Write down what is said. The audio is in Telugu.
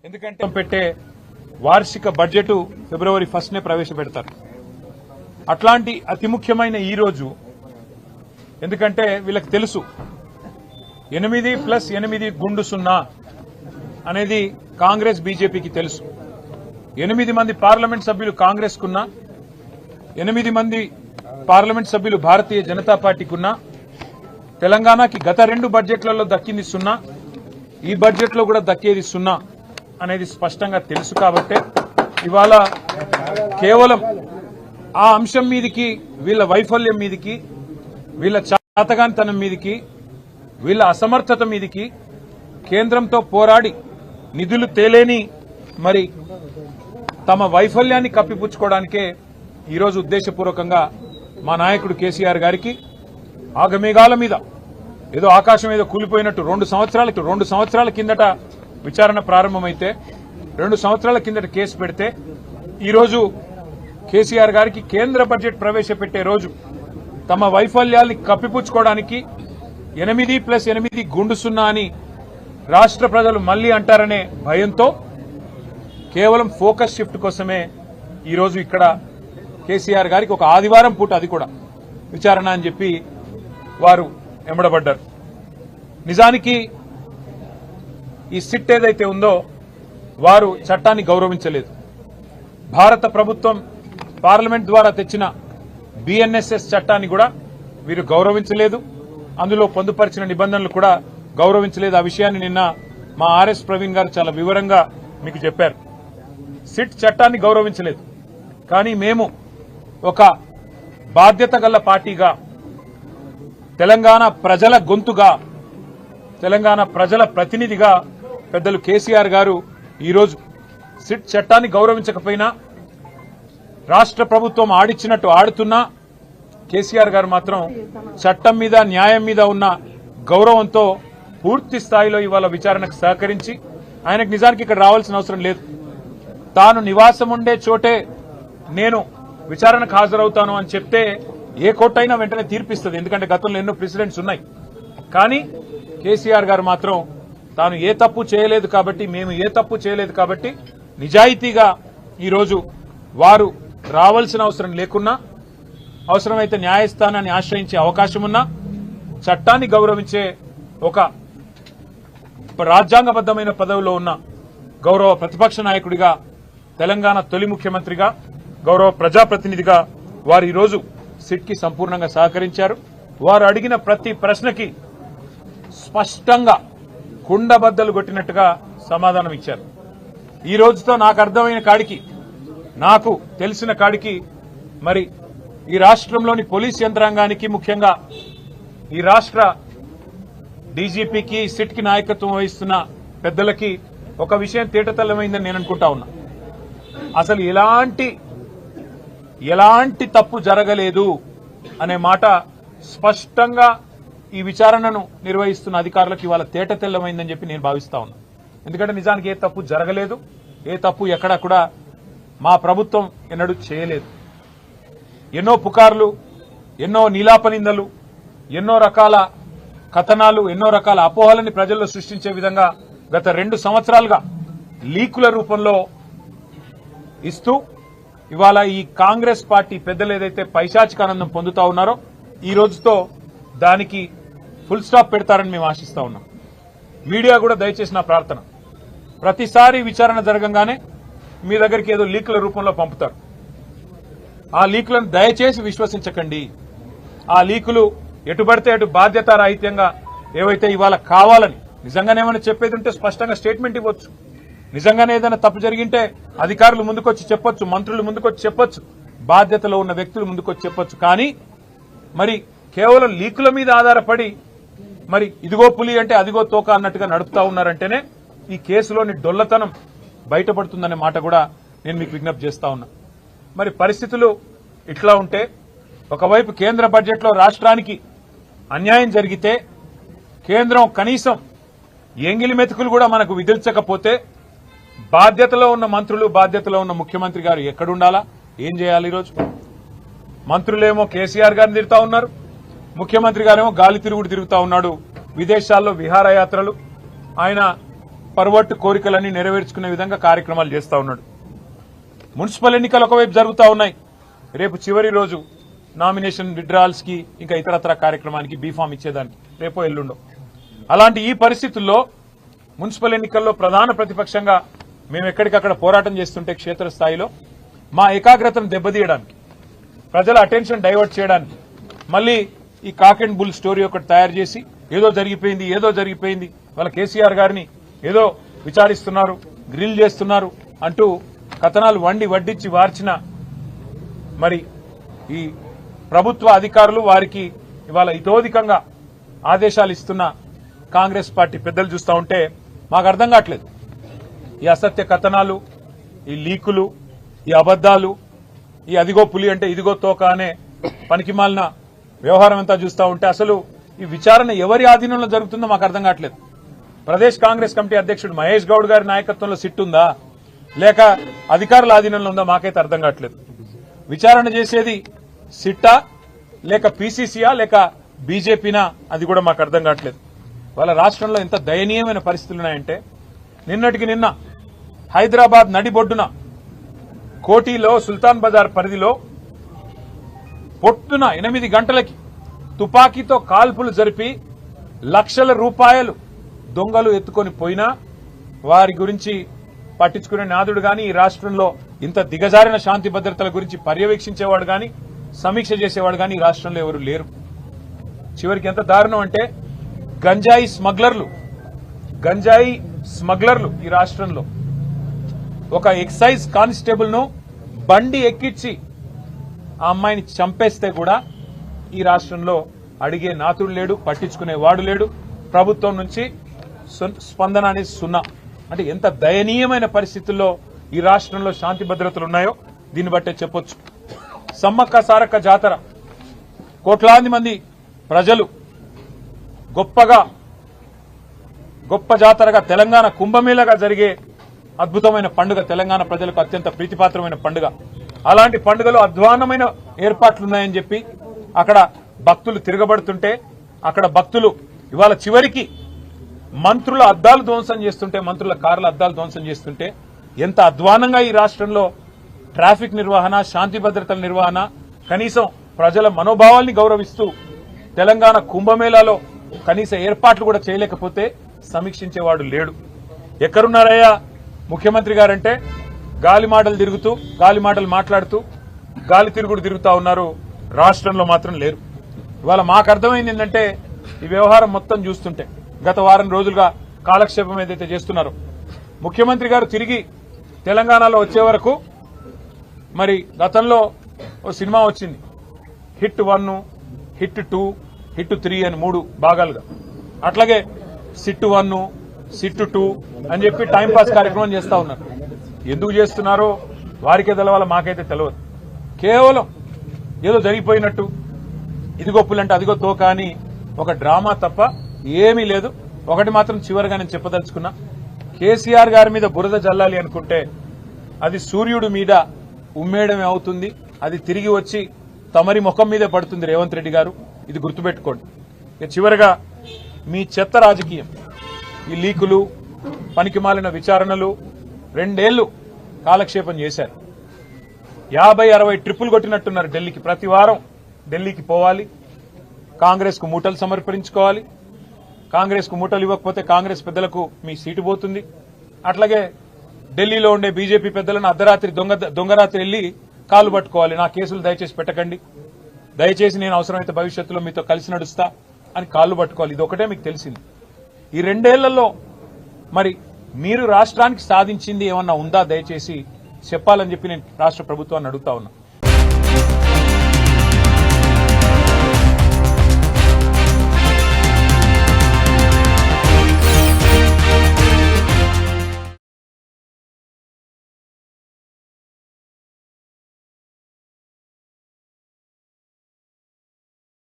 ఎందుకంటే పెట్టే వార్షిక బడ్జెట్ ఫిబ్రవరి 1నే ప్రవేశపెడతారు. అట్లాంటి అతి ముఖ్యమైన ఈ రోజు, ఎందుకంటే వీళ్ళకి తెలుసు 8+8 గుండు 0 అనేది కాంగ్రెస్ బీజేపీకి తెలుసు. 8 మంది పార్లమెంట్ సభ్యులు కాంగ్రెస్ కున్నా, 8 మంది పార్లమెంట్ సభ్యులు భారతీయ జనతా పార్టీకున్నా, తెలంగాణకి గత 2 బడ్జెట్లలో దక్కింది 0, ఈ బడ్జెట్లో కూడా దక్కేది 0 అనేది స్పష్టంగా తెలుసు. కాబట్టే ఇవాళ కేవలం ఆ అంశం మీదికి, వీళ్ళ వైఫల్యం మీదికి, వీళ్ళ చాతగానితనం మీదికి, వీళ్ళ అసమర్థత మీదికి కేంద్రంతో పోరాడి నిధులు తేలేని మరి తమ వైఫల్యాన్ని కప్పిపుచ్చుకోవడానికే ఈరోజు ఉద్దేశపూర్వకంగా మా నాయకుడు కేసీఆర్ గారికి ఆగమేఘాల మీద ఏదో ఆకాశం ఏదో కూలిపోయినట్టు 2 సంవత్సరాల కిందట విచారణ ప్రారంభమైతే 2 సంవత్సరాల కిందట కేసు పెడితే ఈరోజు కేసీఆర్ గారికి కేంద్ర బడ్జెట్ ప్రవేశపెట్టే రోజు తమ వైఫల్యాల్ని కప్పిపుచ్చుకోవడానికి 8+8 గుండు 0 అని రాష్ట్ర ప్రజలు మళ్లీ అంటారనే భయంతో కేవలం ఫోకస్ షిఫ్ట్ కోసమే ఈరోజు ఇక్కడ కేసీఆర్ గారికి ఒక ఆదివారం పూట, అది కూడా విచారణ అని చెప్పి వారు ఎంబడబడ్డారు. నిజానికి ఈ సిట్ ఏదైతే ఉందో వారు చట్టాన్ని గౌరవించలేదు. భారత ప్రభుత్వం పార్లమెంట్ ద్వారా తెచ్చిన బిఎన్ఎస్ఎస్ చట్టాన్ని కూడా వీరు గౌరవించలేదు. అందులో పొందుపరిచిన నిబంధనలు కూడా గౌరవించలేదు. ఆ విషయాన్ని నిన్న మా ఆర్ఎస్ ప్రవీణ్ గారు చాలా వివరంగా మీకు చెప్పారు. సిట్ చట్టాన్ని గౌరవించలేదు. కానీ మేము ఒక బాధ్యత గల పార్టీగా, తెలంగాణ ప్రజల గొంతుగా, తెలంగాణ ప్రజల ప్రతినిధిగా పెద్దలు కేసీఆర్ గారు ఈరోజు సిట్ చట్టాన్ని గౌరవించకపోయినా, రాష్ట్ర ప్రభుత్వం ఆడిచ్చినట్టు ఆడుతున్నా, కేసీఆర్ గారు మాత్రం చట్టం మీద, న్యాయం మీద ఉన్న గౌరవంతో పూర్తి స్థాయిలో ఇవాళ విచారణకు సహకరించి, ఆయనకు నిజానికి ఇక్కడ రావాల్సిన అవసరం లేదు. తాను నివాసం ఉండే చోటే నేను విచారణకు హాజరవుతాను అని చెప్తే ఏ కోర్టు అయినా వెంటనే తీర్పిస్తుంది. ఎందుకంటే గతంలో ఎన్నో ప్రెసిడెంట్స్ ఉన్నాయి. కానీ కేసీఆర్ గారు మాత్రం తాను ఏ తప్పు చేయలేదు కాబట్టి, మేము ఏ తప్పు చేయలేదు కాబట్టి నిజాయితీగా ఈరోజు వారు రావాల్సిన అవసరం లేకున్నా, అవసరమైతే న్యాయస్థానాన్ని ఆశ్రయించే అవకాశం ఉన్నా, చట్టాన్ని గౌరవించే ఒక రాజ్యాంగబద్దమైన పదవిలో ఉన్న గౌరవ ప్రతిపక్ష నాయకుడిగా, తెలంగాణ తొలి ముఖ్యమంత్రిగా, గౌరవ ప్రజాప్రతినిధిగా వారు ఈరోజు సిట్కి సంపూర్ణంగా సహకరించారు. వారు అడిగిన ప్రతి ప్రశ్నకి స్పష్టంగా కుండబద్దలు కొట్టినట్టుగా సమాధానం ఇచ్చారు. ఈ రోజుతో నాకు అర్థమైన కాడికి, నాకు తెలిసిన కాడికి, మరి ఈ రాష్ట్రంలోని పోలీస్ యంత్రాంగానికి, ముఖ్యంగా ఈ రాష్ట్ర డీజీపీకి, సిట్కి నాయకత్వం వహిస్తున్న పెద్దలకి ఒక విషయం తేటతెల్లమైందని నేను అనుకుంటా ఉన్నా. అసలు ఎలాంటి తప్పు జరగలేదు అనే మాట స్పష్టంగా ఈ విచారణను నిర్వహిస్తున్న అధికారులకు ఇవాళ తేటతెల్లమైందని చెప్పి నేను భావిస్తా ఉన్నా. ఎందుకంటే నిజానికి ఏ తప్పు జరగలేదు, ఏ తప్పు ఎక్కడా కూడా మా ప్రభుత్వం ఎన్నడూ చేయలేదు. ఎన్నో పుకార్లు, ఎన్నో నీలాపనిందలు, ఎన్నో రకాల కథనాలు, ఎన్నో రకాల అపోహలని ప్రజల్లో సృష్టించే విధంగా గత 2 సంవత్సరాలుగా లీకుల రూపంలో ఇస్తూ ఇవాళ ఈ కాంగ్రెస్ పార్టీ పెద్దలు ఏదైతే పైశాచిక ఆనందం పొందుతా ఉన్నారో, ఈ రోజుతో దానికి ఫుల్ స్టాప్ పెడతారని మేము ఆశిస్తా ఉన్నాం. మీడియా కూడా దయచేసి నా ప్రార్థన, ప్రతిసారి విచారణ జరగంగానే మీ దగ్గరికి ఏదో లీకుల రూపంలో పంపుతారు. ఆ లీకులను దయచేసి విశ్వసించకండి. ఆ లీకులు ఎటుబడితే అటు బాధ్యత రాహిత్యంగా ఏవైతే ఇవాళ కావాలని, నిజంగానే ఏమైనా చెప్పేది ఉంటే స్పష్టంగా స్టేట్మెంట్ ఇవ్వచ్చు. నిజంగానే ఏదైనా తప్పు జరిగింటే అధికారులు ముందుకొచ్చి చెప్పొచ్చు, మంత్రులు ముందుకొచ్చి చెప్పొచ్చు, బాధ్యతలో ఉన్న వ్యక్తులు ముందుకొచ్చి చెప్పొచ్చు. కానీ మరి కేవలం లీకుల మీద ఆధారపడి మరి ఇదిగో పులి అంటే అదిగో తోక అన్నట్టుగా నడుపుతా ఉన్నారంటేనే ఈ కేసులోని డొల్లతనం బయటపడుతుందనే మాట కూడా నేను మీకు విజ్ఞప్తి చేస్తా ఉన్నా. మరి పరిస్థితులు ఇట్లా ఉంటే, ఒకవైపు కేంద్ర బడ్జెట్లో రాష్ట్రానికి అన్యాయం జరిగితే, కేంద్రం కనీసం ఎంగిలి మెతుకులు కూడా మనకు విధించకపోతే, బాధ్యతలో ఉన్న మంత్రులు, బాధ్యతలో ఉన్న ముఖ్యమంత్రి గారు ఎక్కడుండాలా, ఏం చేయాలి? ఈరోజు మంత్రులేమో కేసీఆర్ గారిని తిరుగుతా ఉన్నారు, ముఖ్యమంత్రి గారేమో గాలి తిరుగుడు తిరుగుతా ఉన్నాడు. విదేశాల్లో విహారయాత్రలు, ఆయన పర్వట్టు కోరికలన్నీ నెరవేర్చుకునే విధంగా కార్యక్రమాలు చేస్తా ఉన్నాడు. మున్సిపల్ ఎన్నికలు ఒకవైపు జరుగుతూ ఉన్నాయి. రేపు చివరి రోజు నామినేషన్ విత్డ్రాల్స్ కి ఇంకా ఇతరత్ర కార్యక్రమానికి బీఫామ్ ఇచ్చేదానికి రేపో ఎల్లుండో. అలాంటి ఈ పరిస్థితుల్లో మున్సిపల్ ఎన్నికల్లో ప్రధాన ప్రతిపక్షంగా మేము ఎక్కడికక్కడ పోరాటం చేస్తుంటే క్షేత్రస్థాయిలో మా ఏకాగ్రతను దెబ్బతీయడానికి, ప్రజల అటెన్షన్ డైవర్ట్ చేయడానికి మళ్ళీ ఈ కాక్ అండ్ బుల్ స్టోరీ ఒకటి తయారు చేసి ఏదో జరిగిపోయింది వాళ్ళ కేసీఆర్ గారిని ఏదో విచారిస్తున్నారు, గ్రిల్ చేస్తున్నారు అంటూ కథనాలు వడ్డించి వార్చిన మరి ఈ ప్రభుత్వ అధికారులు వారికి ఇవాళ ఇతోధికంగా ఆదేశాలు ఇస్తున్న కాంగ్రెస్ పార్టీ పెద్దలు చూస్తూ ఉంటే మాకు అర్థం కావట్లేదు. ఈ అసత్య కథనాలు, ఈ లీకులు, ఈ అబద్దాలు, ఈ అదిగో పులి అంటే ఇదిగో తోక అనే పనికిమాలిన వ్యవహారం అంతా చూస్తూ ఉంటే అసలు ఈ విచారణ ఎవరి ఆధీనంలో జరుగుతుందో మాకు అర్థం కావట్లేదు. ప్రదేశ్ కాంగ్రెస్ కమిటీ అధ్యక్షుడు మహేష్ గౌడ్ గారి నాయకత్వంలో సిట్ ఉందా లేక అధికారుల ఆధీనంలో ఉందా మాకైతే అర్థం కావట్లేదు. విచారణ చేసేది సిట్టా లేక పీసీసీయా లేక బీజేపీనా అది కూడా మాకు అర్థం కావట్లేదు. వాళ్ళ రాష్ట్రంలో ఎంత దయనీయమైన పరిస్థితులు ఉన్నాయంటే నిన్నటికి నిన్న హైదరాబాద్ నడిబొడ్డున కోటిలో సుల్తాన్ బజార్ పరిధిలో పొద్దున 8 గంటలకి తుపాకీతో కాల్పులు జరిపి లక్షల రూపాయలు దొంగలు ఎత్తుకొని పోయినా వారి గురించి పట్టించుకునే నాదుడు గాని, ఈ రాష్ట్రంలో ఇంత దిగజారిన శాంతి భద్రతల గురించి పర్యవేక్షించేవాడు గాని, సమీక్ష చేసేవాడు గాని ఈ రాష్ట్రంలో ఎవరు లేరు. చివరికి ఎంత దారుణం అంటే గంజాయి స్మగ్లర్లు ఈ రాష్ట్రంలో ఒక ఎక్సైజ్ కానిస్టేబుల్ ను బండి ఎక్కించి ఆ అమ్మాయిని చంపేస్తే కూడా ఈ రాష్ట్రంలో అడిగే నాతుడు లేడు, పట్టించుకునే వాడు లేడు. ప్రభుత్వం నుంచి స్పందన అనేది సున్నా. అంటే ఎంత దయనీయమైన పరిస్థితుల్లో ఈ రాష్ట్రంలో శాంతి భద్రతలు ఉన్నాయో దీన్ని బట్టే చెప్పొచ్చు. సమ్మక్క సారక్క జాతర కోట్లాది మంది ప్రజలు గొప్ప జాతరగా తెలంగాణ కుంభమేళగా జరిగే అద్భుతమైన పండుగ, తెలంగాణ ప్రజలకు అత్యంత ప్రీతిపాత్రమైన పండుగ. అలాంటి పండుగలో అధ్వాన్నమైన ఏర్పాట్లున్నాయని చెప్పి అక్కడ భక్తులు తిరగబడుతుంటే, అక్కడ భక్తులు ఇవాళ చివరికి మంత్రుల అద్దాలు ధ్వంసం చేస్తుంటే, మంత్రుల కార్ల అద్దాలు ధ్వంసం చేస్తుంటే ఎంత అధ్వానంగా ఈ రాష్ట్రంలో ట్రాఫిక్ నిర్వహణ, శాంతి భద్రతల నిర్వహణ, కనీసం ప్రజల మనోభావాల్ని గౌరవిస్తూ తెలంగాణ కుంభమేళాలో కనీస ఏర్పాట్లు కూడా చేయలేకపోతే సమీక్షించేవాడు లేడు. ఎక్కడున్నారయ్యా ముఖ్యమంత్రి గారంటే గాలి మాటలు మాట్లాడుతూ గాలి తిరుగుడు తిరుగుతా ఉన్నారు. రాష్ట్రంలో మాత్రం లేరు. ఇవాళ మాకు అర్థమైంది ఏంటంటే ఈ వ్యవహారం మొత్తం చూస్తుంటే గత వారం రోజులుగా కాలక్షేపం ఏదైతే చేస్తున్నారో, ముఖ్యమంత్రి గారు తిరిగి తెలంగాణలో వచ్చే వరకు మరి గతంలో ఓ సినిమా వచ్చింది, హిట్ 1, హిట్ 2, హిట్ 3 అని 3 భాగాలుగా. అట్లాగే సిట్ 1, సిట్ 2 అని చెప్పి టైంపాస్ కార్యక్రమం చేస్తా ఉన్నారు. ఎందుకు చేస్తున్నారో వారికే తెలవాలో మాకైతే తెలియదు. కేవలం ఏదో జరిగిపోయినట్టు ఇదిగో పులంటే అదిగో తోక అని ఒక డ్రామా తప్ప ఏమీ లేదు. ఒకటి మాత్రం చివరిగా నేను చెప్పదలుచుకున్నా, కేసీఆర్ గారి మీద బురద జల్లాలి అనుకుంటే అది సూర్యుడి మీద ఉమ్మేయడమే అవుతుంది. అది తిరిగి వచ్చి తమరి ముఖం మీదే పడుతుంది రేవంత్ రెడ్డి గారు. ఇది గుర్తుపెట్టుకోండి. ఇక చివరిగా మీ చెత్త రాజకీయం, ఈ లీకులు, పనికిమాలిన విచారణలు 2 ఏళ్లు కాలక్షేపం చేశారు. 50-60 ట్రిప్పులు కొట్టినట్టున్నారు ఢిల్లీకి. ప్రతి వారం ఢిల్లీకి పోవాలి, కాంగ్రెస్ కు మూటలు సమర్పించుకోవాలి. కాంగ్రెస్ కు మూటలు ఇవ్వకపోతే కాంగ్రెస్ పెద్దలకు మీ సీటు పోతుంది. అట్లాగే ఢిల్లీలో ఉండే బీజేపీ పెద్దలను అర్ధరాత్రి దొంగరాత్రి వెళ్లి కాలు పట్టుకోవాలి. నా కేసులు దయచేసి పెట్టకండి, దయచేసి నేను అవసరమైతే భవిష్యత్తులో మీతో కలిసి నడుస్తా అని కాళ్లు పట్టుకోవాలి. ఇది ఒకటే మీకు తెలిసింది. ఈ 2 ఏళ్లలో మరి మీరు రాష్ట్రానికి సాధించింది ఏమన్నా ఉందా దయచేసి చెప్పాలని చెప్పి నేను రాష్ట్ర ప్రభుత్వాన్ని అడుగుతా ఉన్నా.